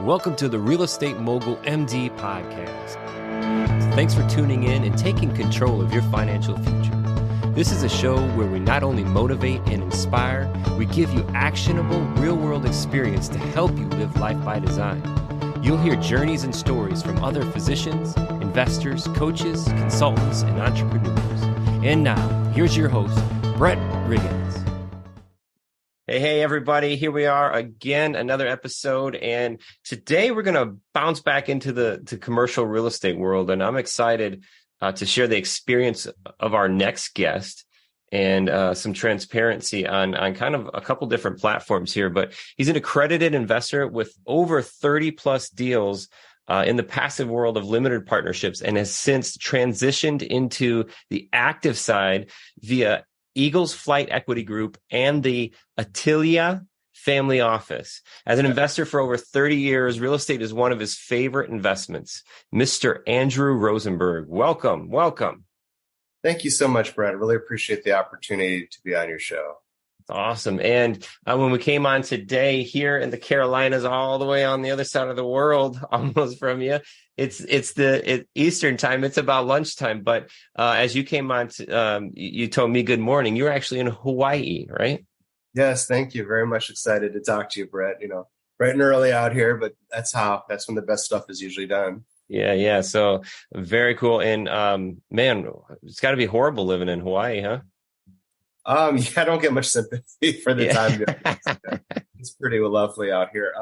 welcome to the Real Estate Mogul MD podcast. Thanks for tuning in and taking control of your financial future. This is a show where we not only motivate and inspire, we give you actionable real-world experience to help you live life by design. You'll hear journeys and stories from other physicians, investors, coaches, consultants, and entrepreneurs. And now, here's your host, Brett Riggins. Hey, everybody. Here we are again, another episode. And today we're going to bounce back into the commercial real estate world. And I'm excited to share the experience of our next guest and some transparency on kind of a couple different platforms here. But he's an accredited investor with over 30 plus deals in the passive world of limited partnerships and has since transitioned into the active side via Eagles Flight Equity Group and the Ateleia Family Office. As an investor for over 30 years, real estate is one of his favorite investments. Mr. Andrew Rosenberg, welcome. Thank you so much, Brett. I really appreciate the opportunity to be on your show. Awesome. And when we came on today here in the Carolinas, all the way on the other side of the world, almost from you, it's Eastern time. It's about lunchtime. But as you came on, you told me good morning. You're actually in Hawaii, right? Yes. Thank you. Very much excited to talk to you, Brett. You know, bright and early out here, but that's when the best stuff is usually done. Yeah. So very cool. And man, it's got to be horrible living in Hawaii, huh? I don't get much sympathy for the time. It's pretty lovely out here.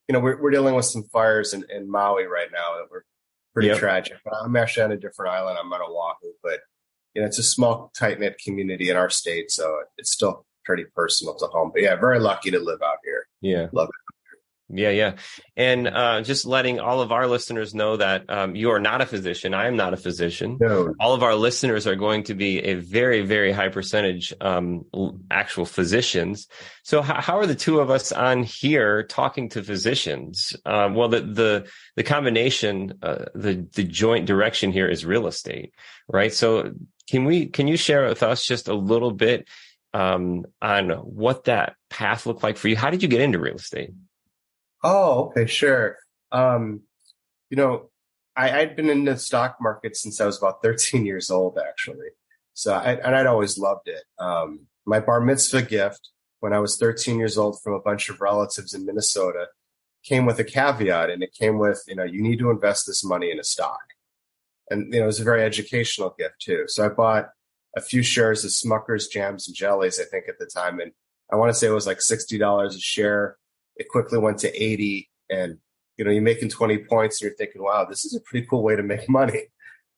We're dealing with some fires in Maui right now that were pretty tragic. But I'm actually on a different island. I'm on Oahu, but it's a small, tight-knit community in our state, so it's still pretty personal to home. But yeah, very lucky to live out here. Yeah, love it. Yeah. And just letting all of our listeners know that you are not a physician. I am not a physician. No. All of our listeners are going to be a very, very high percentage actual physicians. So how are the two of us on here talking to physicians? Well, the combination, the joint direction here is real estate, right? So can you share with us just a little bit on what path looked like for you? How did you get into real estate? Oh, okay, sure. I'd been in the stock market since I was about 13 years old, actually. So I'd always loved it. My bar mitzvah gift when I was 13 years old from a bunch of relatives in Minnesota came with a caveat, and it came with, you need to invest this money in a stock. And, it was a very educational gift too. So I bought a few shares of Smucker's Jams and Jellies, I think at the time. And I want to say it was like $60 a share. It quickly went to 80, and you're making 20 points and you're thinking, wow, this is a pretty cool way to make money.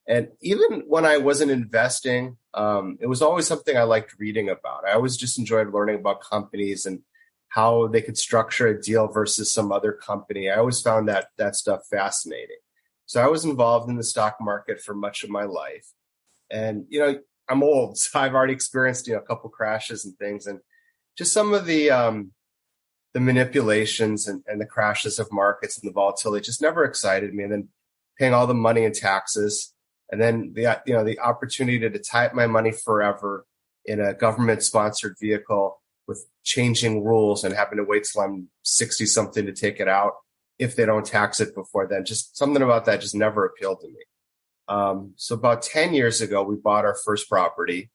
And even when I wasn't investing, it was always something I liked reading about. I always just enjoyed learning about companies and how they could structure a deal versus some other company. I always found that stuff fascinating. So I was involved in the stock market for much of my life. And, I'm old, so I've already experienced, a couple crashes and things. And just some of the manipulations and the crashes of markets and the volatility just never excited me. And then paying all the money in taxes, and then the opportunity to tie up my money forever in a government sponsored vehicle with changing rules and having to wait till I'm 60 something to take it out if they don't tax it before then. Just something about that just never appealed to me. So about 10 years ago, we bought our first property,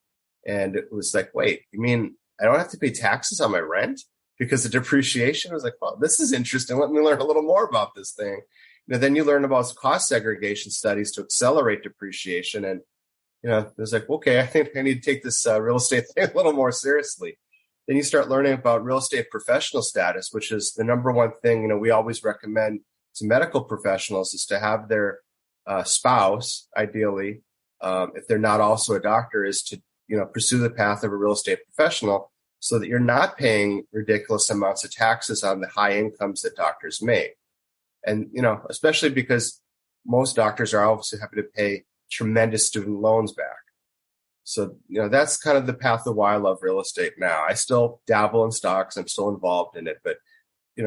and it was like, wait, you mean I don't have to pay taxes on my rent? Because of depreciation, I was like, well, this is interesting. Let me learn a little more about this thing. Then you learn about cost segregation studies to accelerate depreciation. And, it was like, okay, I think I need to take this real estate thing a little more seriously. Then you start learning about real estate professional status, which is the number one thing, we always recommend to medical professionals is to have their spouse, ideally, if they're not also a doctor, is to, pursue the path of a real estate professional, so that you're not paying ridiculous amounts of taxes on the high incomes that doctors make. And, especially because most doctors are obviously having to pay tremendous student loans back. So, that's kind of the path of why I love real estate now. I still dabble in stocks. I'm still involved in it. But,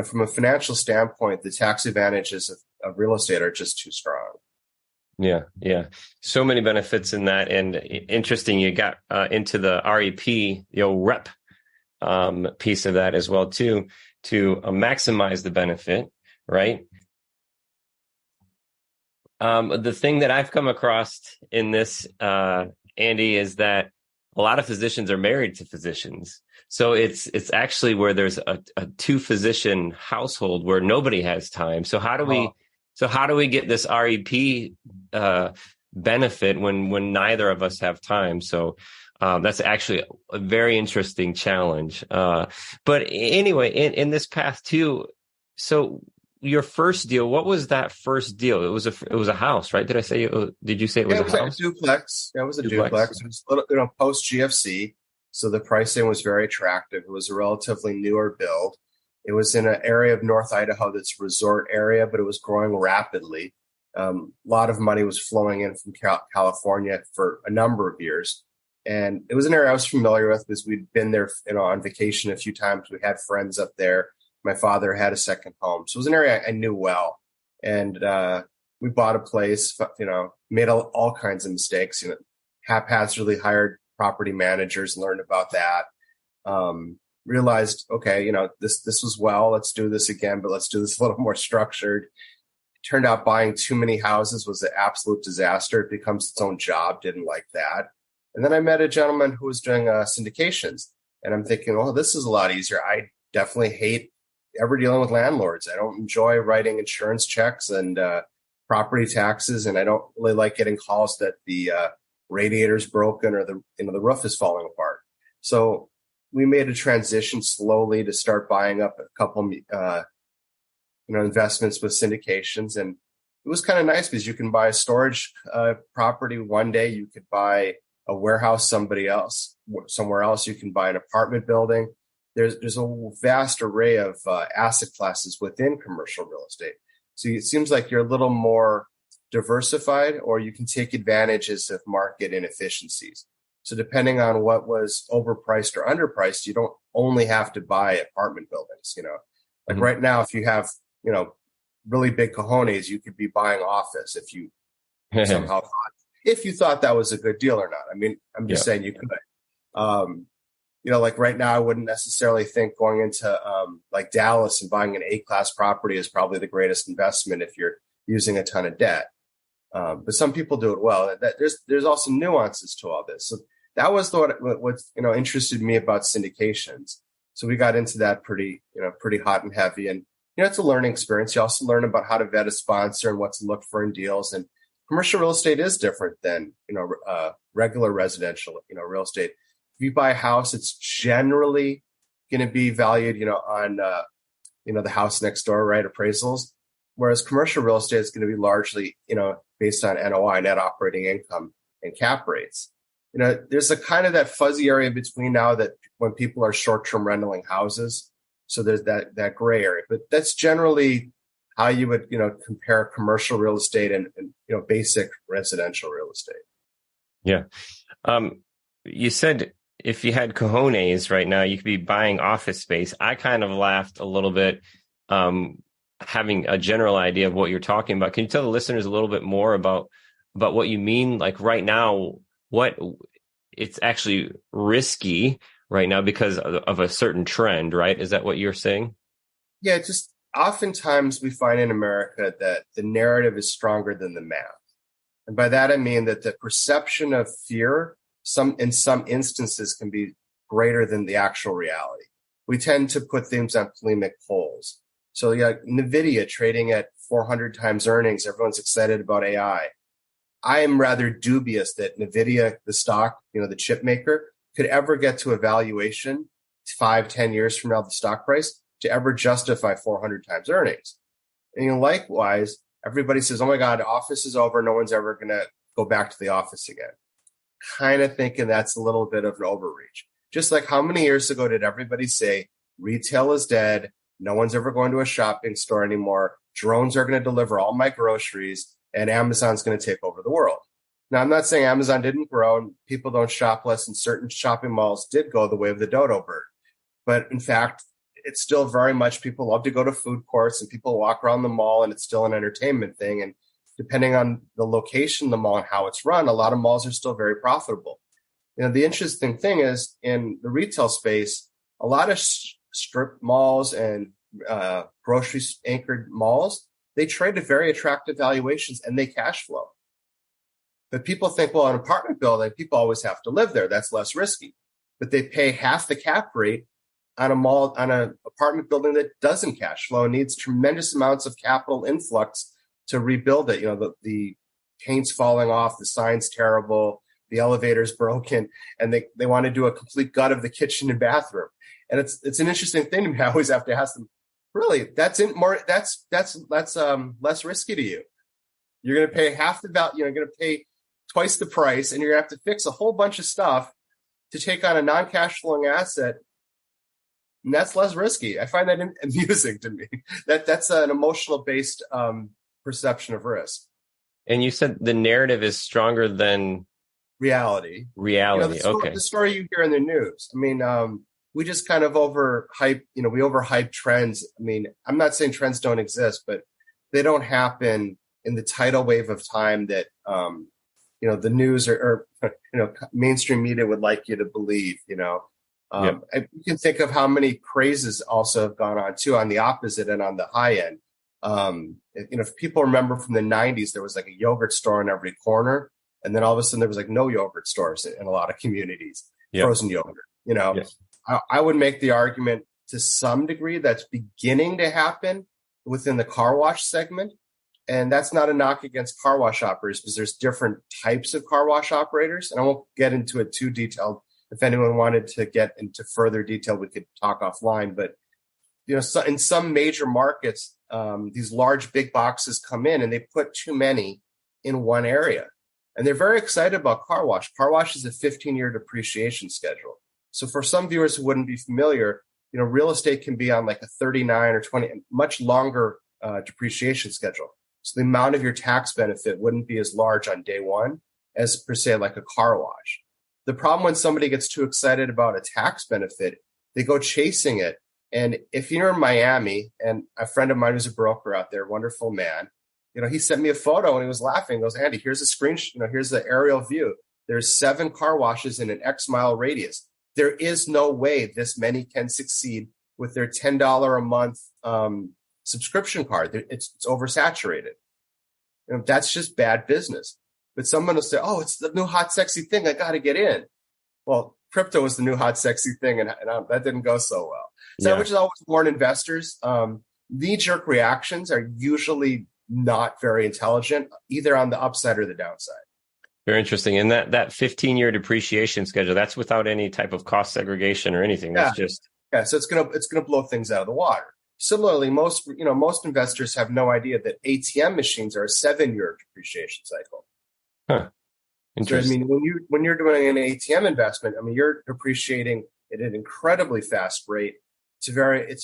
from a financial standpoint, the tax advantages of real estate are just too strong. Yeah. So many benefits in that. And interesting, you got into the REP, rep piece of that as well too, to maximize the benefit, right? The thing that I've come across in this, Andy, is that a lot of physicians are married to physicians. So it's actually where there's a two physician household where nobody has time. So how do we get this REP benefit when neither of us have time? So that's actually a very interesting challenge. But anyway, in this path too, so your first deal, what was that first deal? It was a house, right? Did you say it was a house? A duplex. Yeah, it was a duplex. It was a little, post GFC. So the pricing was very attractive. It was a relatively newer build. It was in an area of North Idaho that's a resort area, but it was growing rapidly. A lot of money was flowing in from California for a number of years. And it was an area I was familiar with because we'd been there, on vacation a few times. We had friends up there. My father had a second home. So it was an area I knew well. And we bought a place, made all kinds of mistakes, haphazardly hired property managers, learned about that. Realized, okay, this was let's do this again, but let's do this a little more structured. It turned out buying too many houses was an absolute disaster. It becomes its own job. Didn't like that. And then I met a gentleman who was doing syndications. And I'm thinking, oh, this is a lot easier. I definitely hate ever dealing with landlords. I don't enjoy writing insurance checks and property taxes. And I don't really like getting calls that the radiator's broken or the roof is falling apart. So we made a transition slowly to start buying up a couple, investments with syndications. And it was kind of nice because you can buy a storage property one day. You could buy a warehouse somewhere else. You can buy an apartment building. There's a vast array of asset classes within commercial real estate. So it seems like you're a little more diversified, or you can take advantages of market inefficiencies. So depending on what was overpriced or underpriced, you don't only have to buy apartment buildings. Like right now, if you have, really big cojones, you could be buying office if you somehow if you thought that was a good deal or not. I mean, I'm just saying you could. Like right now, I wouldn't necessarily think going into like Dallas and buying an A-class property is probably the greatest investment if you're using a ton of debt. But some people do it well. There's also nuances to all this. So that was what interested me about syndications. So we got into that pretty hot and heavy. And it's a learning experience. You also learn about how to vet a sponsor and what to look for in deals. And commercial real estate is different than regular residential real estate. If you buy a house, it's generally going to be valued, on, the house next door, right? Appraisals. Whereas commercial real estate is going to be largely, based on NOI, net operating income, and cap rates. There's a kind of that fuzzy area between now that when people are short-term renting houses. So there's that gray area, but that's generally how you would, compare commercial real estate and basic residential real estate. Yeah. You said if you had cojones right now, you could be buying office space. I kind of laughed a little bit, having a general idea of what you're talking about. Can you tell the listeners a little bit more about what you mean? Like right now, what it's actually risky right now because of a certain trend, right? Is that what you're saying? Yeah, just oftentimes we find in America that the narrative is stronger than the math. And by that, I mean that the perception of fear in some instances can be greater than the actual reality. We tend to put things on polemic polls. So NVIDIA trading at 400 times earnings, everyone's excited about AI. I am rather dubious that NVIDIA, the stock, the chip maker, could ever get to a valuation 5-10 years from now, the stock price, to ever justify 400 times earnings. And likewise, everybody says, oh my God, office is over. No one's ever going to go back to the office again. Kind of thinking that's a little bit of an overreach. Just like how many years ago did everybody say retail is dead? No one's ever going to a shopping store anymore. Drones are going to deliver all my groceries and Amazon's going to take over the world. Now, I'm not saying Amazon didn't grow and people don't shop less and certain shopping malls did go the way of the dodo bird. But in fact, it's still very much people love to go to food courts and people walk around the mall and it's still an entertainment thing. And depending on the location of the mall and how it's run, a lot of malls are still very profitable. The interesting thing is in the retail space, a lot of strip malls and grocery anchored malls, they trade at very attractive valuations and they cash flow. But people think, well, an apartment building, people always have to live there. That's less risky. But they pay half the cap rate on an apartment building that doesn't cash flow and needs tremendous amounts of capital influx to rebuild it. The paint's falling off, the sign's terrible, the elevator's broken, and they want to do a complete gut of the kitchen and bathroom. And it's an interesting thing to me. I always have to ask them, really, that's less risky to you. You're going to pay half the value, you're going to pay twice the price, and you're going to have to fix a whole bunch of stuff to take on a non-cash flowing asset. And that's less risky. I find that amusing to me. That's an emotional based perception of risk. And you said the narrative is stronger than reality. Okay. The story you hear in the news. I mean, we just kind of overhype. We overhype trends. I mean, I'm not saying trends don't exist, but they don't happen in the tidal wave of time that the news or mainstream media would like you to believe. You can think of how many crazes also have gone on too on the opposite and on the high end. If people remember from the 90s, there was like a yogurt store on every corner. And then all of a sudden there was like no yogurt stores in a lot of communities, frozen yogurt, Yes. I would make the argument to some degree that's beginning to happen within the car wash segment. And that's not a knock against car wash operators because there's different types of car wash operators. And I won't get into it too detailed. If anyone wanted to get into further detail, we could talk offline. But, in some major markets, these large big boxes come in and they put too many in one area. And they're very excited about car wash. Car wash is a 15-year depreciation schedule. So for some viewers who wouldn't be familiar, real estate can be on like a 39 or 20, much longer depreciation schedule. So the amount of your tax benefit wouldn't be as large on day one as per se like a car wash. The problem when somebody gets too excited about a tax benefit, they go chasing it. And if you're in Miami, and a friend of mine who's a broker out there, wonderful man, he sent me a photo and he was laughing. He goes, Andy, here's a screenshot. Here's the aerial view. There's 7 car washes in an X mile radius. There is no way this many can succeed with their $10 a month subscription card. It's oversaturated. That's just bad business. But someone will say, oh, it's the new hot, sexy thing. I got to get in. Well, crypto was the new hot, sexy thing, and that didn't go so well. So which is always warn investors. Knee-jerk reactions are usually not very intelligent, either on the upside or the downside. Very interesting. And that 15-year depreciation schedule, that's without any type of cost segregation or anything. That's just so it's gonna blow things out of the water. Similarly, most investors have no idea that ATM machines are a 7-year depreciation cycle. Huh. Interesting. So, when you're doing an ATM investment, you're depreciating at an incredibly fast rate. It's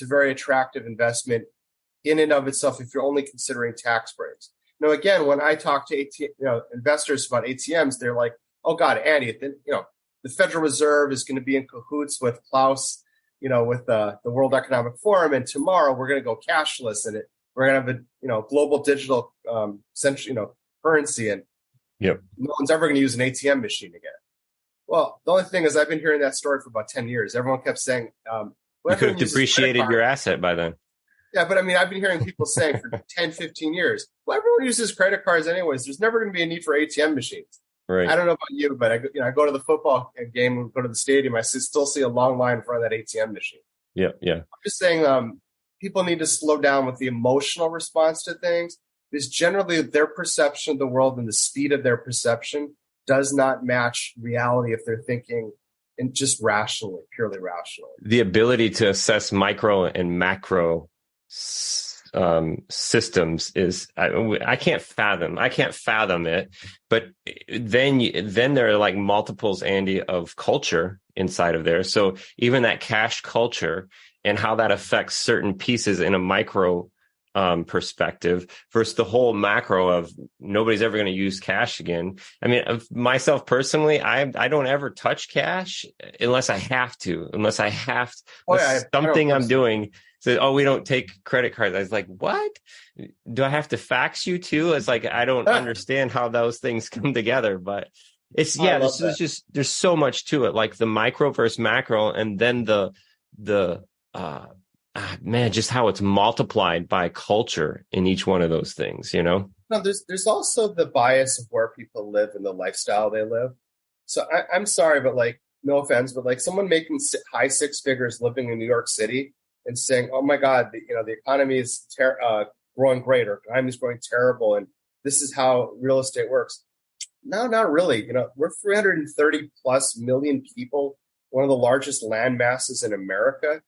a very attractive investment in and of itself if you're only considering tax breaks. Now, again, when I talk to investors about ATMs, they're like, "Oh God, Andy, the Federal Reserve is going to be in cahoots with Klaus, with the World Economic Forum, and tomorrow we're going to go cashless, and we're going to have a global digital currency, and no one's ever going to use an ATM machine again." Well, the only thing is, I've been hearing that story for about 10 years. Everyone kept saying, you could have depreciated your asset by then. Yeah, but I've been hearing people saying for 10, 15 years, well, everyone uses credit cards anyways. There's never going to be a need for ATM machines. Right. I don't know about you, but I go to the football game, go to the stadium, I still see a long line in front of that ATM machine. Yeah. I'm just saying people need to slow down with the emotional response to things, because generally their perception of the world and the speed of their perception does not match reality if they're thinking and just purely rationally. The ability to assess micro and macro systems is I can't fathom it. But then there are like multiples, Andy, of culture inside of there. So even that cash culture and how that affects certain pieces in a micro perspective versus the whole macro of nobody's ever going to use cash again. Myself personally, I don't ever touch cash unless I have to. Something I'm doing. So, we don't take credit cards. I was like, what? Do I have to fax you too? It's like, I don't understand how those things come together, but it's, there's so much to it, like the micro versus macro. And then the man, just how it's multiplied by culture in each one of those things, No, there's also the bias of where people live and the lifestyle they live. So I'm sorry, but like, no offense, but like someone making high six figures living in New York City and saying, "Oh my God, the economy is growing great, or economy is growing terrible, and this is how real estate works." No, not really. We're 330 plus million people, one of the largest land masses in America.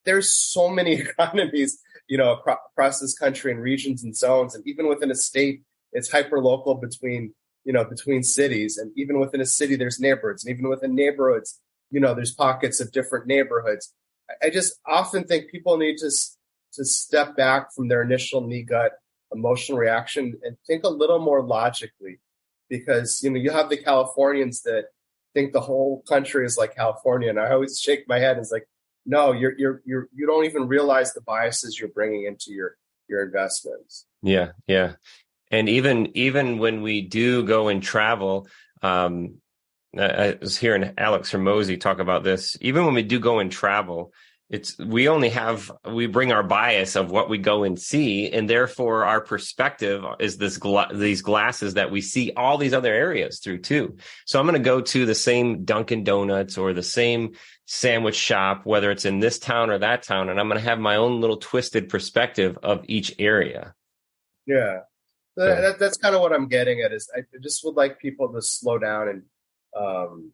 There's so many economies, across this country and regions and zones. And even within a state, it's hyper local between cities. And even within a city, there's neighborhoods. And even within neighborhoods, there's pockets of different neighborhoods. I just often think people need to step back from their initial knee gut emotional reaction and think a little more logically, because, you have the Californians that think the whole country is like California. And I always shake my head and it's like, no, you don't even realize the biases you're bringing into your investments. Yeah. Yeah. And even when we do go and travel, I was hearing Alex Hermosi talk about this. Even when we do go and travel, we bring our bias of what we go and see, and therefore our perspective is these glasses that we see all these other areas through too. So I'm going to go to the same Dunkin' Donuts or the same sandwich shop, whether it's in this town or that town, and I'm going to have my own little twisted perspective of each area. Yeah. So that's kind of what I'm getting at. Is I just would like people to slow down and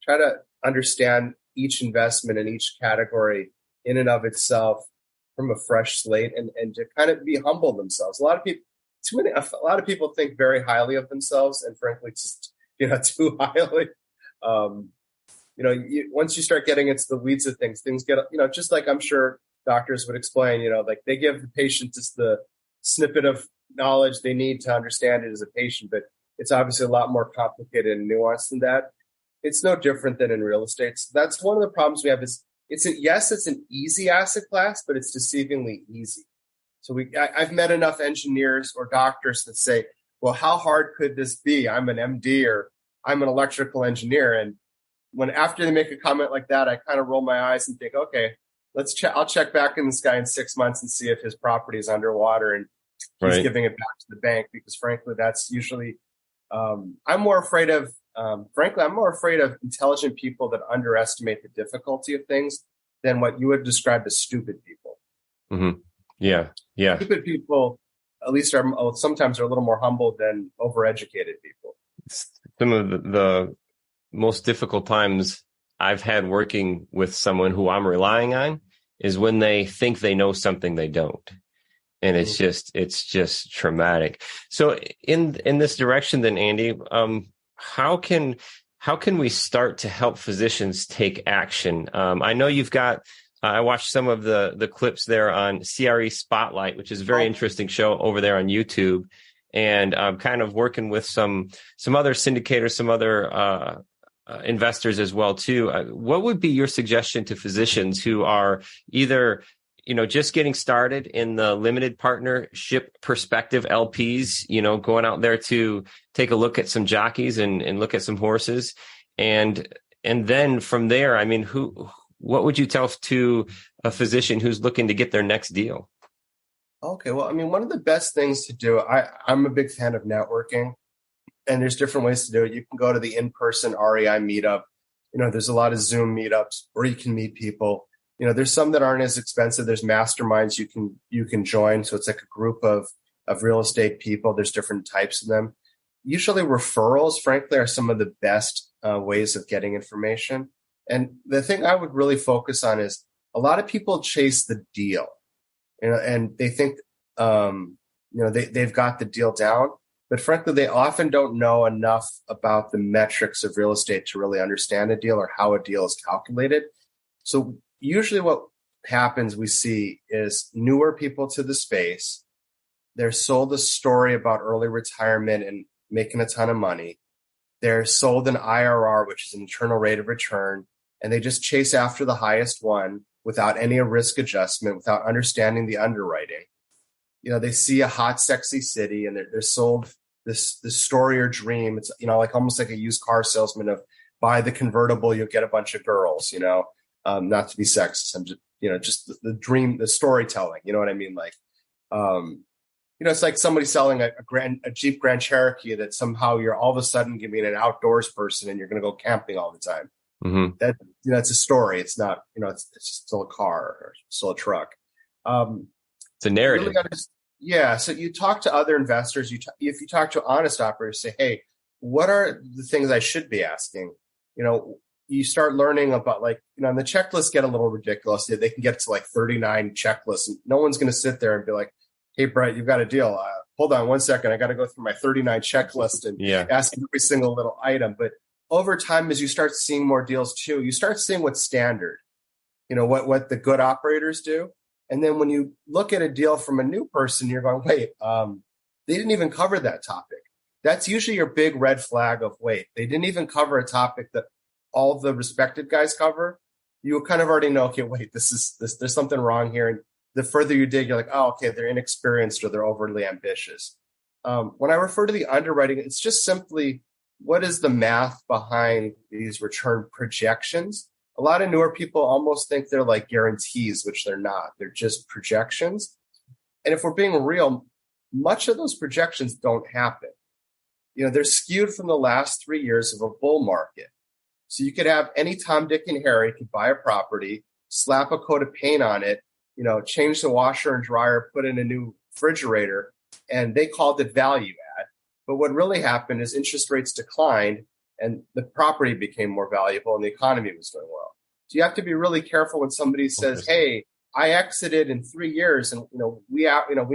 try to understand each investment in each category in and of itself from a fresh slate, and to kind of be humble themselves. A lot of people think very highly of themselves, and frankly, just too highly. Once you start getting into the weeds of things get, just like I'm sure doctors would explain, like they give the patient just the snippet of knowledge they need to understand it as a patient, but it's obviously a lot more complicated and nuanced than that. It's no different than in real estate. So that's one of the problems we have is it's an easy asset class, but it's deceivingly easy. So I've met enough engineers or doctors that say, well, how hard could this be? I'm an MD or I'm an electrical engineer. And after they make a comment like that, I kind of roll my eyes and think, okay, I'll check back in this guy in 6 months and see if his property is underwater and he's giving it back to the bank, because frankly, that's usually, I'm more afraid of intelligent people that underestimate the difficulty of things than what you would describe as stupid people. Mm-hmm. Yeah. Yeah. Stupid people, at least sometimes are a little more humble than overeducated people. Some of the most difficult times I've had working with someone who I'm relying on is when they think they know something they don't. And it's just traumatic. So in this direction then, Andy, how can we start to help physicians take action? I know you've got, I watched some of the clips there on CRE Spotlight, which is a very interesting show over there on YouTube. And I'm kind of working with some other syndicators, some other investors as well too. What would be your suggestion to physicians who are either just getting started in the limited partnership perspective LPs, going out there to take a look at some jockeys and look at some horses. And then from there, I mean, what would you tell to a physician who's looking to get their next deal? Okay. Well, I mean, one of the best things to do, I'm a big fan of networking, and there's different ways to do it. You can go to the in-person REI meetup. There's a lot of Zoom meetups where you can meet people. There's some that aren't as expensive. There's masterminds you can join. So it's like a group of real estate people. There's different types of them. Usually referrals, frankly, are some of the best ways of getting information. And the thing I would really focus on is a lot of people chase the deal, and they think, they've got the deal down. But frankly, they often don't know enough about the metrics of real estate to really understand a deal or how a deal is calculated. So usually what happens, we see, is newer people to the space. They're sold a story about early retirement and making a ton of money. They're sold an IRR, which is an internal rate of return, and they just chase after the highest one without any risk adjustment, without understanding the underwriting. They see a hot, sexy city, and they're sold this story or dream. It's, like almost like a used car salesman of buy the convertible, you'll get a bunch of girls, Not to be sexist. I'm just, just the dream, the storytelling. You know what I mean? Like, it's like somebody selling a Jeep Grand Cherokee that somehow you're all of a sudden giving an outdoors person and you're going to go camping all the time. Mm-hmm. That, it's a story. It's not, it's still a car or still a truck. It's a narrative. Really so you talk to other investors. If you talk to honest operators, say, hey, what are the things I should be asking? You start learning about and the checklists get a little ridiculous. They can get to like 39 checklists, and no one's going to sit there and be like, hey, Brett, you've got a deal. Hold on 1 second. I got to go through my 39 checklist and ask every single little item. But over time, as you start seeing more deals too, you start seeing what's standard, what the good operators do. And then when you look at a deal from a new person, you're going, wait, they didn't even cover that topic. That's usually your big red flag of, wait, they didn't even cover a topic that all the respected guys cover. You kind of already know, okay, wait, there's something wrong here. And the further you dig, you're like, oh, okay, they're inexperienced or they're overly ambitious. When I refer to the underwriting, it's just simply, what is the math behind these return projections? A lot of newer people almost think they're like guarantees, which they're not. They're just projections. And if we're being real, much of those projections don't happen. They're skewed from the last 3 years of a bull market. So you could have any Tom, Dick, and Harry could buy a property, slap a coat of paint on it, change the washer and dryer, put in a new refrigerator, and they called it value add. But what really happened is interest rates declined and the property became more valuable and the economy was doing well. So you have to be really careful when somebody says, hey, I exited in 3 years and, we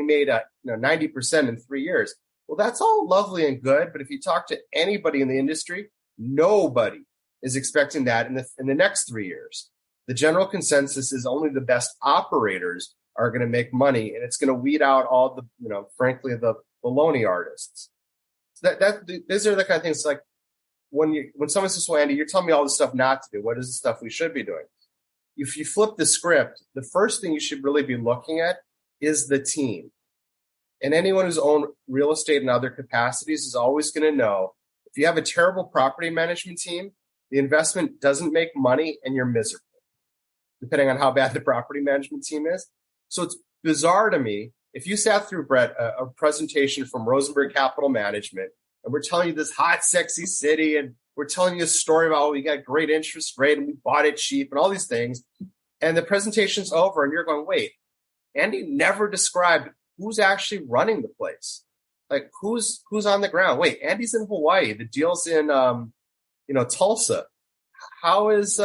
made 90% in 3 years. Well, that's all lovely and good. But if you talk to anybody in the industry, nobody is expecting that in the next 3 years. The general consensus is only the best operators are going to make money, and it's going to weed out all the, frankly, the baloney artists. So these are the kind of things like when someone says, well, Andy, you're telling me all this stuff not to do. What is the stuff we should be doing? If you flip the script, the first thing you should really be looking at is the team. And anyone who's owned real estate in other capacities is always going to know if you have a terrible property management team, the investment doesn't make money and you're miserable, depending on how bad the property management team is. So it's bizarre to me. If you sat through, Brett, a presentation from Rosenberg Capital Management, and we're telling you this hot, sexy city, and we're telling you a story about how we got great interest rate and we bought it cheap and all these things, and the presentation's over and you're going, wait, Andy never described who's actually running the place. Like who's on the ground? Wait, Andy's in Hawaii. The deal's in Tulsa. How is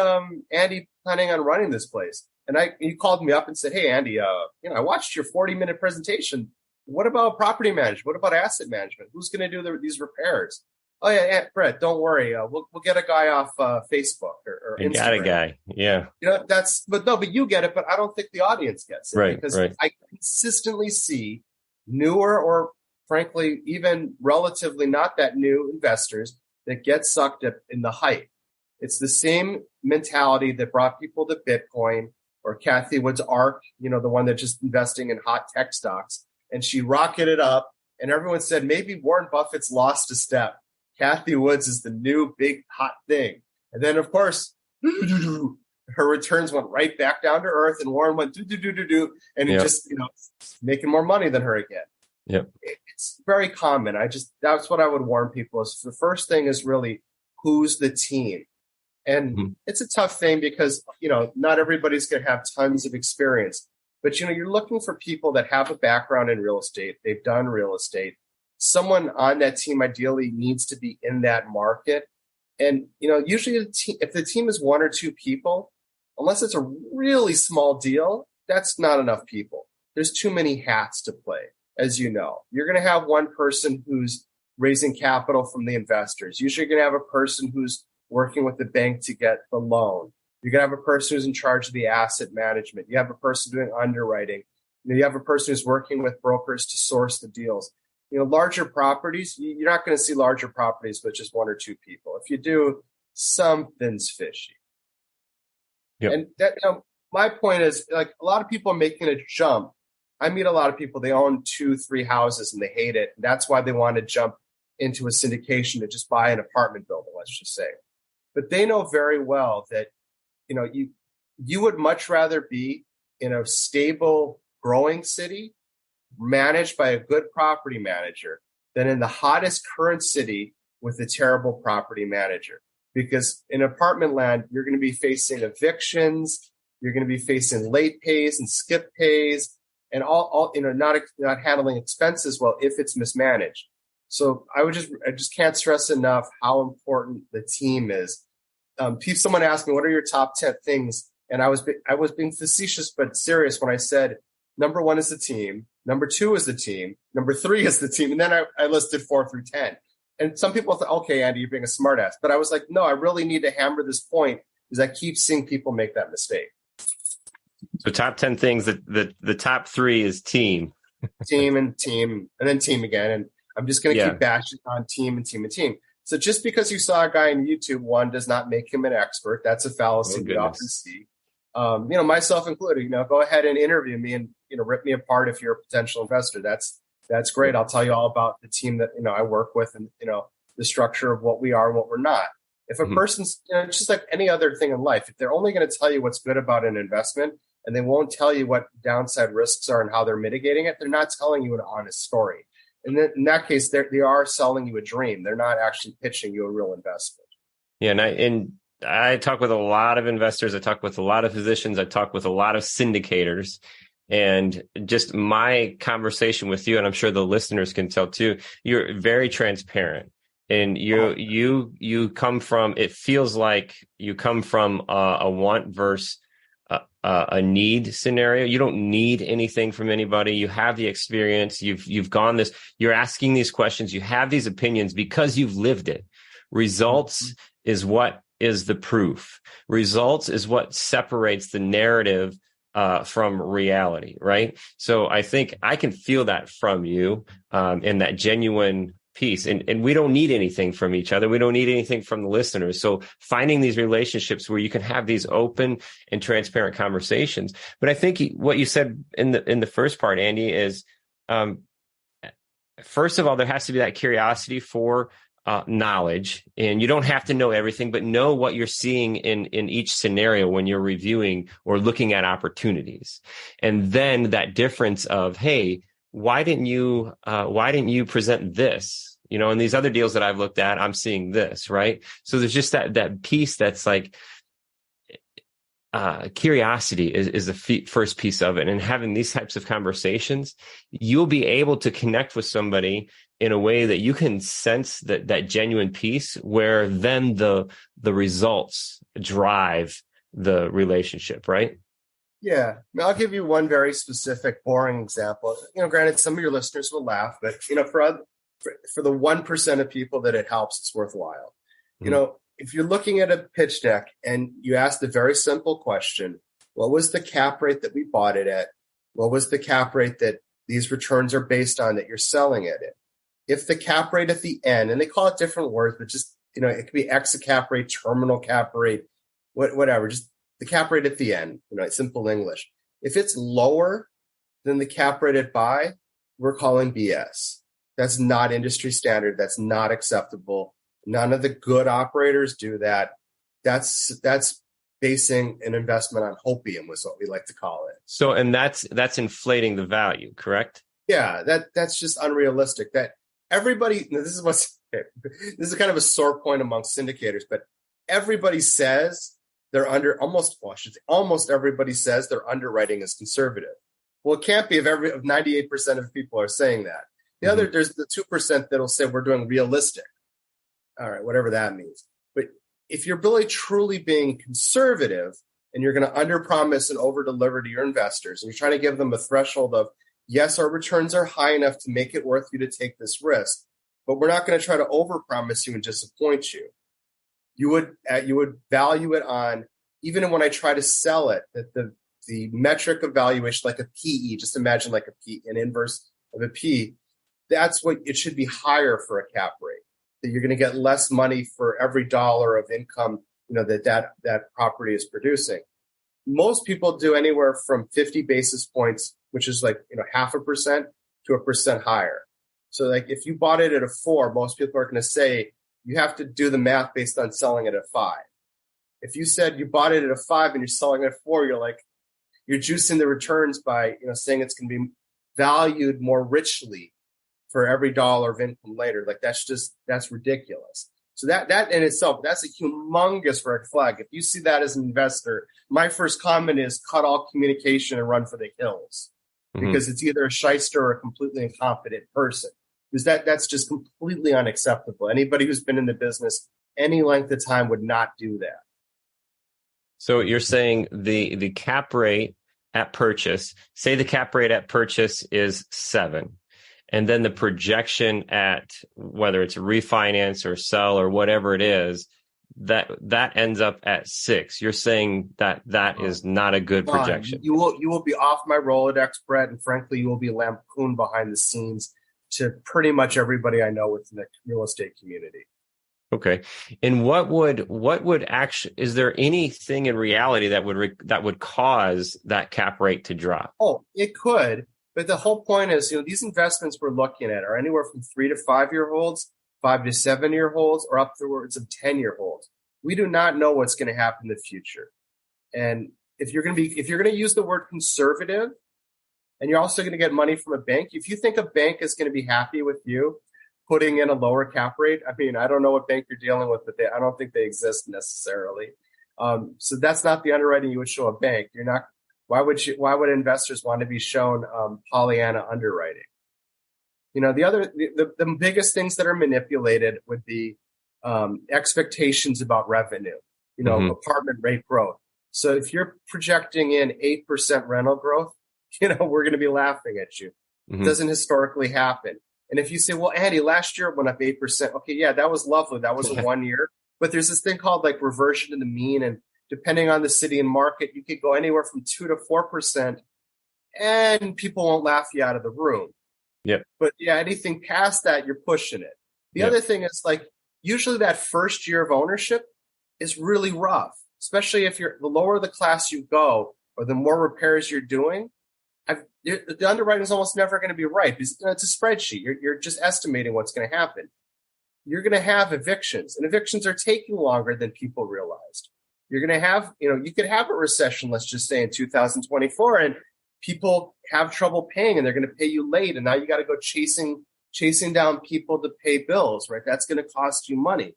Andy planning on running this place? And he called me up and said, hey, Andy, I watched your 40-minute presentation. What about property management? What about asset management? Who's going to do these repairs? Oh, yeah, Brett, don't worry. We'll get a guy off Facebook or Instagram. Got a guy, yeah. But you get it, but I don't think the audience gets it. Right, because right. I consistently see newer or, frankly, even relatively not that new investors that get sucked up in the hype. It's the same mentality that brought people to Bitcoin or Kathy Wood's ARK, the one that's just investing in hot tech stocks. And she rocketed up and everyone said, maybe Warren Buffett's lost a step. Kathy Woods is the new big hot thing. And then, of course, her returns went right back down to earth and Warren went and just, making more money than her again. Yep. It's very common. That's what I would warn people is the first thing is really who's the team. And it's a tough thing because, not everybody's going to have tons of experience. But, you're looking for people that have a background in real estate. They've done real estate. Someone on that team ideally needs to be in that market. And, usually if the team is one or two people, unless it's a really small deal, that's not enough people. There's too many hats to play, as you know. You're going to have one person who's raising capital from the investors. Usually you're going to have a person who's working with the bank to get the loan. You're going to have a person who's in charge of the asset management. You have a person doing underwriting. You have a person who's working with brokers to source the deals. Larger properties, you're not going to see larger properties with just one or two people. If you do, something's fishy. Yep. And that, my point is, like, a lot of people are making a jump. I meet a lot of people, they own 2-3 houses and they hate it. That's why they want to jump into a syndication to just buy an apartment building, let's just say. But they know very well that, you would much rather be in a stable, growing city managed by a good property manager than in the hottest current city with a terrible property manager. Because in apartment land, you're going to be facing evictions, you're going to be facing late pays and skip pays, and all not handling expenses well if it's mismanaged. So I just can't stress enough how important the team is. Someone asked me, "What are your top 10 things?" And I was being facetious but serious when I said, number 1 is the team, number 2 is the team, number 3 is the team, and then I listed 4 through 10. And some people thought, "Okay, Andy, you're being a smartass," but I was like, "No, I really need to hammer this point because I keep seeing people make that mistake." So top 10 things the top 3 is team, and then team again, and I'm just going to keep bashing on team and team and team. So just because you saw a guy on YouTube, one does not make him an expert. That's a fallacy we often see. Myself included. Go ahead and interview me and rip me apart if you're a potential investor. That's great. I'll tell you all about the team that I work with and the structure of what we are and what we're not. If a person's just like any other thing in life, if they're only going to tell you what's good about an investment and they won't tell you what downside risks are and how they're mitigating it, they're not telling you an honest story. And then in that case, they are selling you a dream. They're not actually pitching you a real investment. Yeah, and I talk with a lot of investors. I talk with a lot of physicians. I talk with a lot of syndicators. And just my conversation with you, and I'm sure the listeners can tell too, you're very transparent. And you come from, it feels like you come from a want versus a need scenario. You don't need anything from anybody. You have the experience. You've gone this. You're asking these questions. You have these opinions because you've lived it. Results is what is the proof. Results is what separates the narrative from reality, right? So I think I can feel that from you in that genuine piece. And we don't need anything from each other. We don't need anything from the listeners. So finding these relationships where you can have these open and transparent conversations. But I think what you said in the first part, Andy, is first of all, there has to be that curiosity for knowledge, and you don't have to know everything, but know what you're seeing in each scenario when you're reviewing or looking at opportunities. And then that difference of, hey, why didn't you present this? In these other deals that I've looked at, I'm seeing this, right? So there's just that piece that's like curiosity is the first piece of it. And having these types of conversations, you'll be able to connect with somebody in a way that you can sense that genuine piece, where then the results drive the relationship, right? Yeah. I'll give you one very specific, boring example. Granted, some of your listeners will laugh, but for the 1% of people that it helps, it's worthwhile. If you're looking at a pitch deck and you ask the very simple question, what was the cap rate that we bought it at? What was the cap rate that these returns are based on that you're selling it at? If the cap rate at the end, and they call it different words, but just, it could be exit cap rate, terminal cap rate, whatever, just the cap rate at the end, simple English. If it's lower than the cap rate at buy, we're calling BS. That's not industry standard. That's not acceptable. None of the good operators do that. That's basing an investment on hopium, was what we like to call it. So, and that's inflating the value, correct? Yeah, that's just unrealistic. That everybody, this is kind of a sore point amongst syndicators, but everybody says they're almost everybody says their underwriting is conservative. Well, it can't be if 98% of people are saying that. The other, there's the 2% that'll say we're doing realistic. All right, whatever that means. But if you're really truly being conservative and you're going to underpromise and overdeliver to your investors, and you're trying to give them a threshold of, yes, our returns are high enough to make it worth you to take this risk, but we're not going to try to overpromise you and disappoint you. You would value it on, even when I try to sell it, that the metric of valuation, like a PE, just imagine like an inverse of a P, that's what it should be higher for a cap rate. That you're going to get less money for every dollar of income, that property is producing. Most people do anywhere from 50 basis points, which is like, 0.5% to 1% higher. So like if you bought it at a 4, most people are going to say you have to do the math based on selling it at 5. If you said you bought it at a 5 and you're selling it at 4, you're juicing the returns by, saying it's going to be valued more richly for every dollar of income later. Like that's ridiculous. So that in itself, that's a humongous red flag. If you see that as an investor, my first comment is cut all communication and run for the hills, because it's either a shyster or a completely incompetent person. Because that's just completely unacceptable. Anybody who's been in the business any length of time would not do that. So you're saying the cap rate at purchase, say the cap rate at purchase is 7, and then the projection at whether it's refinance or sell or whatever it is, that ends up at 6. You're saying that is not a good projection. You will be off my Rolodex, Brett, and frankly, you will be lampooned behind the scenes to pretty much everybody I know within the real estate community. Okay. And what would actually, is there anything in reality that would cause that cap rate to drop? Oh, it could. But the whole point is, these investments we're looking at are anywhere from 3 to 5 year holds, 5 to 7 year holds, or upwards of 10 year holds. We do not know what's going to happen in the future. And if you're going to use the word conservative, and you're also going to get money from a bank, if you think a bank is going to be happy with you putting in a lower cap rate, I mean, I don't know what bank you're dealing with, but I don't think they exist necessarily. So that's not the underwriting you would show a bank. You're not. Why would investors want to be shown Pollyanna underwriting? The biggest things that are manipulated would be expectations about revenue. Apartment rate growth. So if you're projecting in 8% rental growth, we're going to be laughing at you. It doesn't historically happen. And if you say, well, Andy, last year it went up 8%. Okay, yeah, that was lovely. That was a 1 year. But there's this thing called like reversion to the mean. And depending on the city and market, you could go anywhere from 2 to 4%, and people won't laugh you out of the room. Yep. But yeah, anything past that, you're pushing it. The other thing is usually that first year of ownership is really rough, especially if the lower the class you go or the more repairs you're doing. The underwriting is almost never going to be right because it's a spreadsheet. You're just estimating what's going to happen. You're going to have evictions, and evictions are taking longer than people realized. You're going to have, you could have a recession, let's just say in 2024, and people have trouble paying and they're going to pay you late. And now you got to go chasing down people to pay bills, right? That's going to cost you money.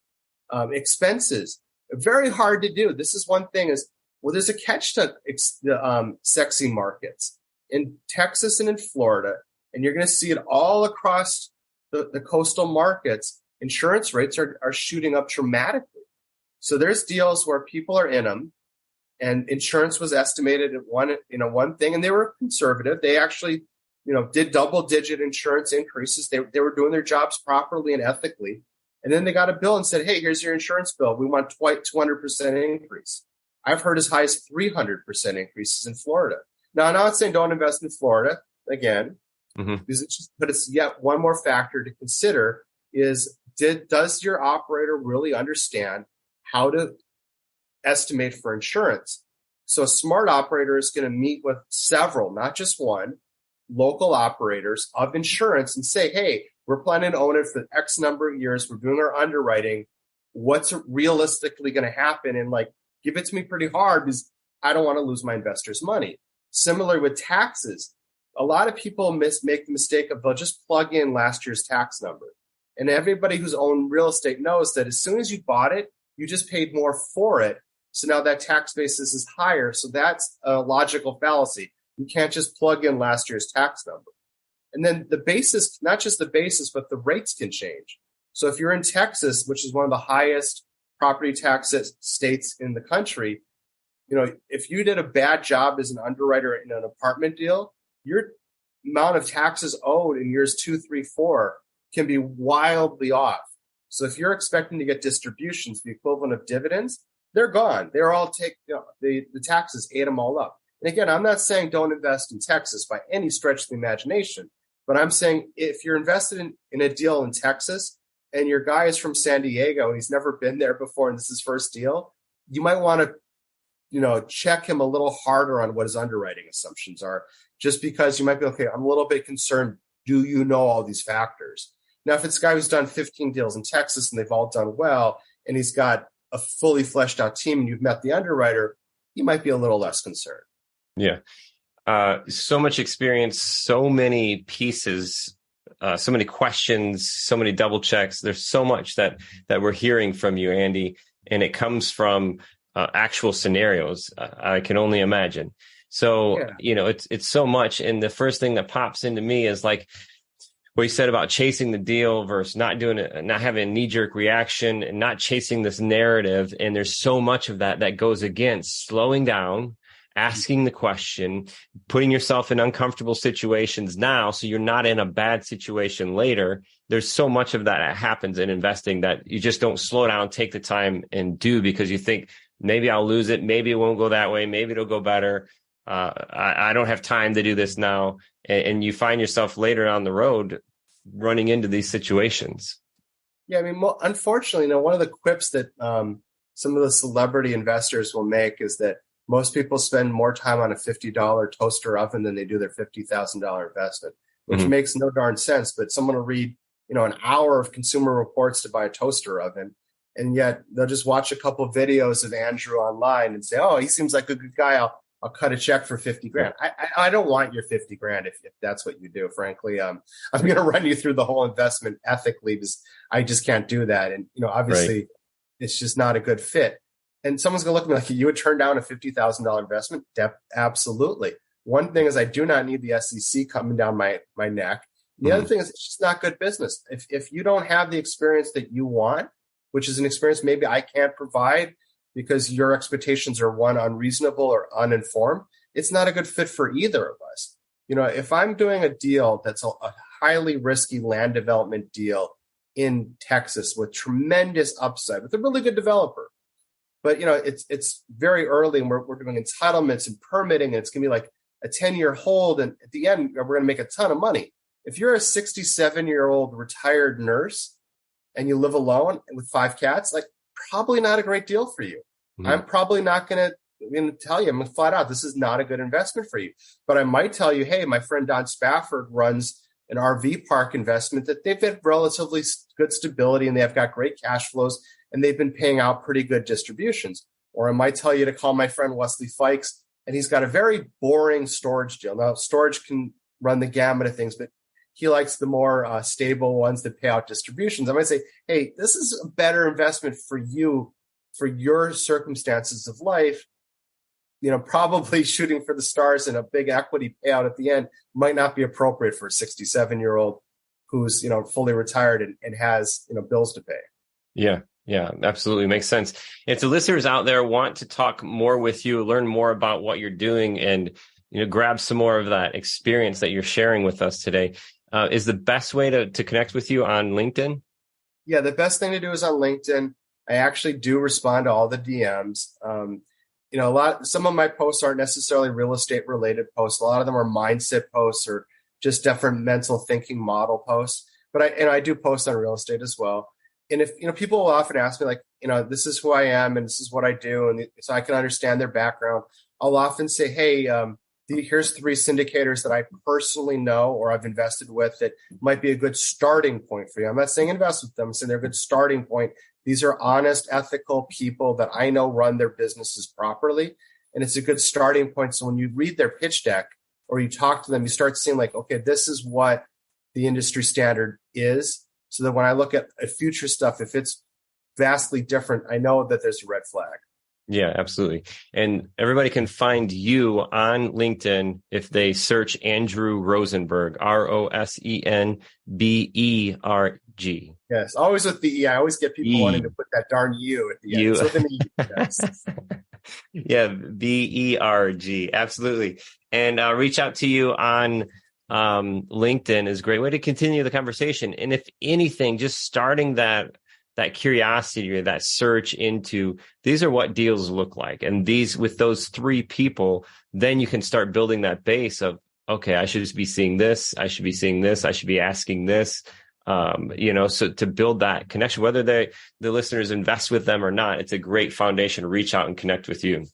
Expenses, very hard to do. This is one thing there's a catch to the sexy markets in Texas and in Florida, and you're going to see it all across the coastal markets. Insurance rates are shooting up dramatically. So there's deals where people are in them, and insurance was estimated at one thing, and they were conservative. They actually, did double-digit insurance increases. They were doing their jobs properly and ethically, and then they got a bill and said, "Hey, here's your insurance bill. We want 200% increase." I've heard as high as 300% increases in Florida. Now, I'm not saying don't invest in Florida again, but it's yet one more factor to consider: does your operator really understand how to estimate for insurance? So a smart operator is going to meet with several, not just one, local operators of insurance and say, hey, we're planning to own it for X number of years. We're doing our underwriting. What's realistically going to happen? And give it to me pretty hard because I don't want to lose my investors' money. Similar with taxes. A lot of people make the mistake of they'll just plug in last year's tax number. And everybody who's owned real estate knows that as soon as you bought it, you just paid more for it. So now that tax basis is higher. So that's a logical fallacy. You can't just plug in last year's tax number. And then the basis, not just the basis, but the rates can change. So if you're in Texas, which is one of the highest property tax states in the country, if you did a bad job as an underwriter in an apartment deal, your amount of taxes owed in years 2, 3, 4 can be wildly off. So if you're expecting to get distributions, the equivalent of dividends, they're gone. They're all the taxes ate them all up. And again, I'm not saying don't invest in Texas by any stretch of the imagination, but I'm saying if you're invested in a deal in Texas and your guy is from San Diego and he's never been there before and this is his first deal, you might want to check him a little harder on what his underwriting assumptions are, just because you might be, okay, I'm a little bit concerned. Do you know all these factors? Now, if it's a guy who's done 15 deals in Texas and they've all done well, and he's got a fully fleshed out team and you've met the underwriter, you might be a little less concerned. Yeah. So much experience, so many pieces, so many questions, so many double checks. There's so much that we're hearing from you, Andy, and it comes from actual scenarios. I can only imagine. So, it's so much. And the first thing that pops into me is like what you said about chasing the deal versus not doing it, not having a knee-jerk reaction and not chasing this narrative. And there's so much of that goes against slowing down, asking the question, putting yourself in uncomfortable situations now so you're not in a bad situation later. There's so much of that happens in investing that you just don't slow down, take the time and do because you think maybe I'll lose it. Maybe it won't go that way. Maybe it'll go better. I don't have time to do this now. And you find yourself later on the road running into these situations. Yeah, I mean, unfortunately, one of the quips that some of the celebrity investors will make is that most people spend more time on a $50 toaster oven than they do their $50,000 investment, which makes no darn sense. But someone will read, an hour of Consumer Reports to buy a toaster oven, and yet they'll just watch a couple of videos of Andrew online and say, "Oh, he seems like a good guy. I'll cut a check for 50 grand. I don't want your 50 grand if that's what you do, frankly. I'm going to run you through the whole investment ethically because I just can't do that. And, obviously it's just not a good fit. And someone's going to look at me like, you would turn down a $50,000 investment? Absolutely. One thing is I do not need the SEC coming down my neck. The other thing is it's just not good business. If you don't have the experience that you want, which is an experience maybe I can't provide, because your expectations are one, unreasonable or uninformed, it's not a good fit for either of us. If I'm doing a deal that's a highly risky land development deal in Texas with tremendous upside with a really good developer, but it's very early and we're doing entitlements and permitting, and it's going to be like a 10-year hold, and at the end we're going to make a ton of money. If you're a 67-year-old retired nurse and you live alone with 5 cats, like, probably not a great deal for you. I'm probably not going to tell you, I'm flat out, this is not a good investment for you. But I might tell you, hey, my friend Don Spafford runs an RV park investment that they've had relatively good stability and they've got great cash flows and they've been paying out pretty good distributions. Or I might tell you to call my friend Wesley Fikes, and he's got a very boring storage deal. Now, storage can run the gamut of things, but he likes the more stable ones that pay out distributions. I might say, hey, this is a better investment for you, for your circumstances of life. Probably shooting for the stars and a big equity payout at the end might not be appropriate for a 67-year-old who's, fully retired and has, bills to pay. Yeah, absolutely. Makes sense. If the listeners out there want to talk more with you, learn more about what you're doing and, grab some more of that experience that you're sharing with us today, is the best way to connect with you on LinkedIn? Yeah, the best thing to do is on LinkedIn. I actually do respond to all the DMs. Some of my posts aren't necessarily real estate related posts. A lot of them are mindset posts or just different mental thinking model posts. But I do post on real estate as well. And if, people will often ask me like, this is who I am and this is what I do. And so I can understand their background. I'll often say, hey, here's 3 syndicators that I personally know or I've invested with that might be a good starting point for you. I'm not saying invest with them. I'm saying they're a good starting point. These are honest, ethical people that I know run their businesses properly. And it's a good starting point. So when you read their pitch deck or you talk to them, you start seeing like, okay, this is what the industry standard is. So that when I look at future stuff, if it's vastly different, I know that there's a red flag. Yeah, absolutely. And everybody can find you on LinkedIn if they search Andrew Rosenberg, Rosenberg. Yes, always with the E. I always get people wanting to put that darn U at the end. So with an E, yes. Yeah, Berg. Absolutely. And reach out to you on LinkedIn is a great way to continue the conversation. And if anything, just starting that curiosity or that search into these are what deals look like. And these, with those 3 people, then you can start building that base of, okay, I should just be seeing this. I should be seeing this. I should be asking this, so to build that connection, whether the listeners invest with them or not, it's a great foundation to reach out and connect with you.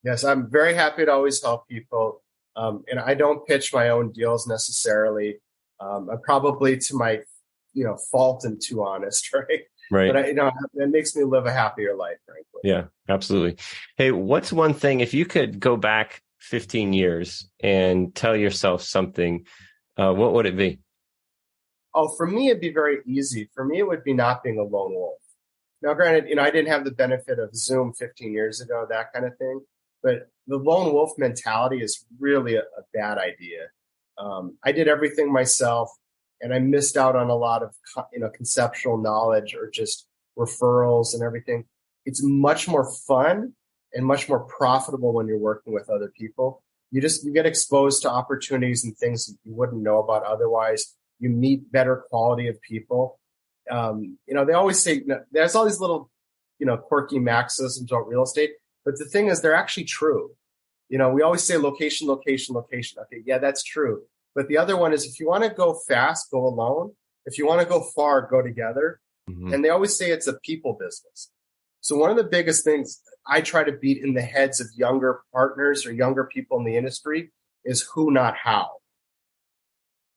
Yes, I'm very happy to always help people. And I don't pitch my own deals necessarily. I'm probably to my, fault and too honest, right? Right. But that makes me live a happier life, frankly. Yeah, absolutely. Hey, what's one thing, if you could go back 15 years and tell yourself something, what would it be? Oh, for me, it'd be very easy. For me, it would be not being a lone wolf. Now, granted, I didn't have the benefit of Zoom 15 years ago, that kind of thing. But the lone wolf mentality is really a bad idea. I did everything myself, and I missed out on a lot of conceptual knowledge or just referrals and everything. It's much more fun and much more profitable when you're working with other people. You get exposed to opportunities and things that you wouldn't know about otherwise. You meet better quality of people. They always say there's all these little, quirky maxims about real estate, but the thing is, they're actually true. We always say location, location, location. Okay, yeah, that's true. But the other one is, if you want to go fast, go alone. If you want to go far, go together. Mm-hmm. And they always say it's a people business. So one of the biggest things I try to beat in the heads of younger partners or younger people in the industry is who, not how.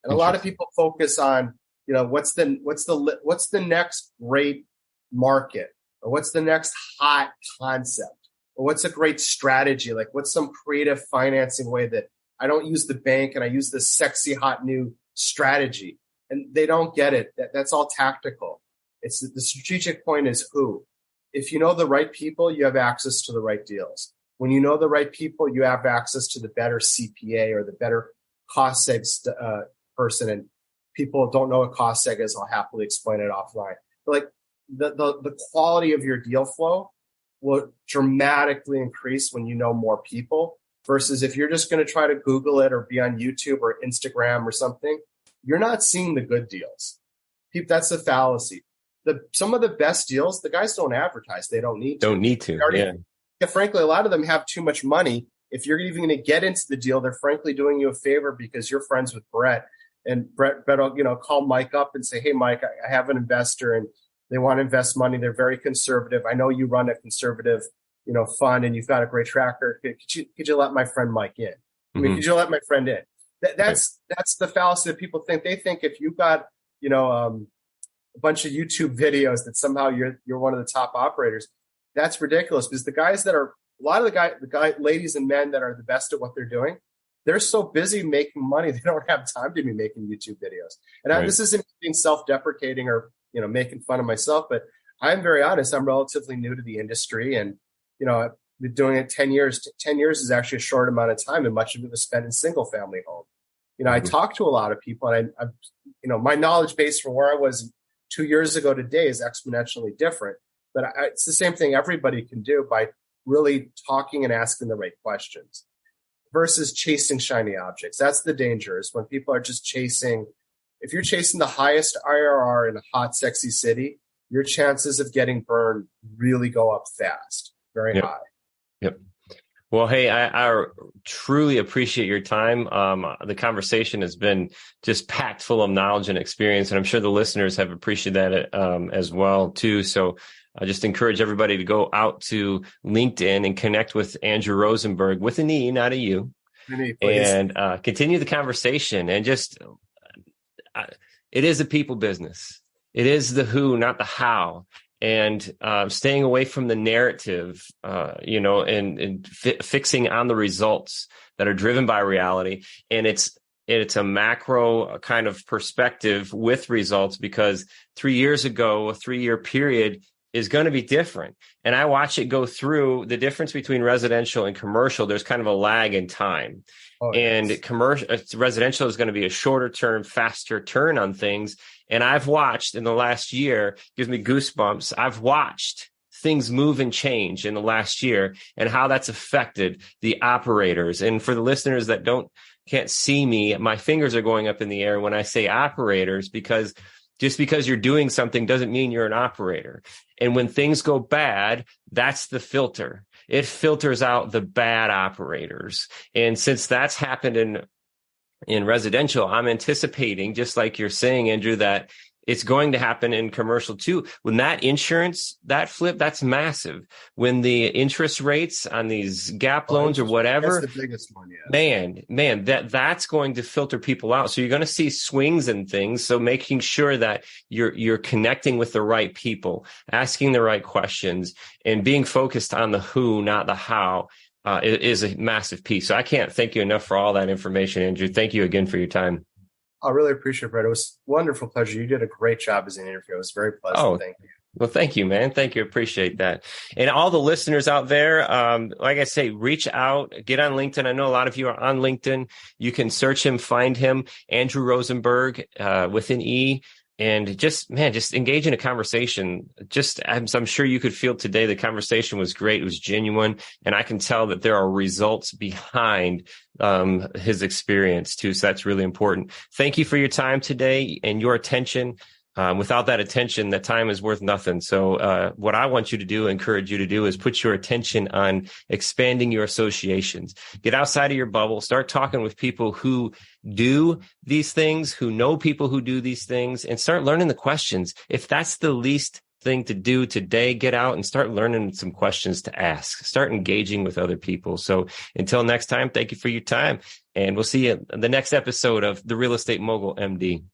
And a lot of people focus on, what's the next great market, or what's the next hot concept, or what's a great strategy? Like, what's some creative financing way that I don't use the bank and I use this sexy, hot new strategy? And they don't get it. That's all tactical. It's the strategic point is who. If you know the right people, you have access to the right deals. When you know the right people, you have access to the better CPA or the better cost seg person. And people don't know what cost seg is. I'll happily explain it offline. But like the quality of your deal flow will dramatically increase when you know more people, versus if you're just going to try to Google it or be on YouTube or Instagram or something, you're not seeing the good deals. That's a fallacy. Some of the best deals, the guys don't advertise. They don't need to. Frankly, a lot of them have too much money. If you're even going to get into the deal, they're frankly doing you a favor because you're friends with Brett. And Brett will, call Mike up and say, hey, Mike, I have an investor and they want to invest money. They're very conservative. I know you run a conservative, fund and you've got a great tracker. Could you let my friend Mike in? Could you let my friend in? That's the fallacy that people think. They think if you've got, a bunch of YouTube videos that somehow you're one of the top operators. That's ridiculous, because a lot of the ladies and men that are the best at what they're doing, they're so busy making money, they don't have time to be making YouTube videos. And this isn't being self-deprecating or, making fun of myself, but I'm very honest. I'm relatively new to the industry, and, I've been doing it 10 years. 10 years is actually a short amount of time, and much of it was spent in single family home. I talk to a lot of people, and my knowledge base from where I was 2 years ago today is exponentially different, but it's the same thing everybody can do by really talking and asking the right questions versus chasing shiny objects. That's the danger, is when people are just if you're chasing the highest IRR in a hot, sexy city, your chances of getting burned really go up fast, very high. Yep. Well, hey, I truly appreciate your time. The conversation has been just packed full of knowledge and experience, and I'm sure the listeners have appreciated that as well, too. So I just encourage everybody to go out to LinkedIn and connect with Andrew Rosenberg, with an E, not a U, and continue the conversation. And just, it is a people business. It is the who, not the how. And staying away from the narrative, and fixing on the results that are driven by reality. And it's a macro kind of perspective with results, because 3 years ago, a 3-year period is going to be different. And I watch it go through the difference between residential and commercial. There's kind of a lag in time. And residential is going to be a shorter term, faster turn on things. And I've watched in the last year, gives me goosebumps. I've watched things move and change in the last year, and how that's affected the operators. And for the listeners that can't see me, my fingers are going up in the air when I say operators, because just because you're doing something doesn't mean you're an operator. And when things go bad, that's the filter. It filters out the bad operators. And since that's happened in residential, I'm anticipating, just like you're saying, Andrew, that It's going to happen in commercial too. When that insurance, that flip, that's massive. When the interest rates on these gap loans or whatever, that's the biggest one. Yeah. Man, that's going to filter people out. So you're going to see swings and things. So making sure that you're connecting with the right people, asking the right questions, and being focused on the who, not the how, is a massive piece. So I can't thank you enough for all that information, Andrew. Thank you again for your time. I really appreciate it, Brett. It was a wonderful pleasure. You did a great job as an interview. It was very pleasant. Oh, thank you. Well, thank you, man. Thank you. Appreciate that. And all the listeners out there, like I say, reach out, get on LinkedIn. I know a lot of you are on LinkedIn. You can search him, find him, Andrew Rosenberg, with an E. And just engage in a conversation. I'm sure you could feel today the conversation was great. It was genuine. And I can tell that there are results behind his experience too. So that's really important. Thank you for your time today and your attention. Without that attention, that time is worth nothing. So what I want you to do, encourage you to do, is put your attention on expanding your associations. Get outside of your bubble. Start talking with people who do these things, who know people who do these things, and start learning the questions. If that's the least thing to do today, get out and start learning some questions to ask. Start engaging with other people. So until next time, thank you for your time. And we'll see you in the next episode of The Real Estate Mogul MD.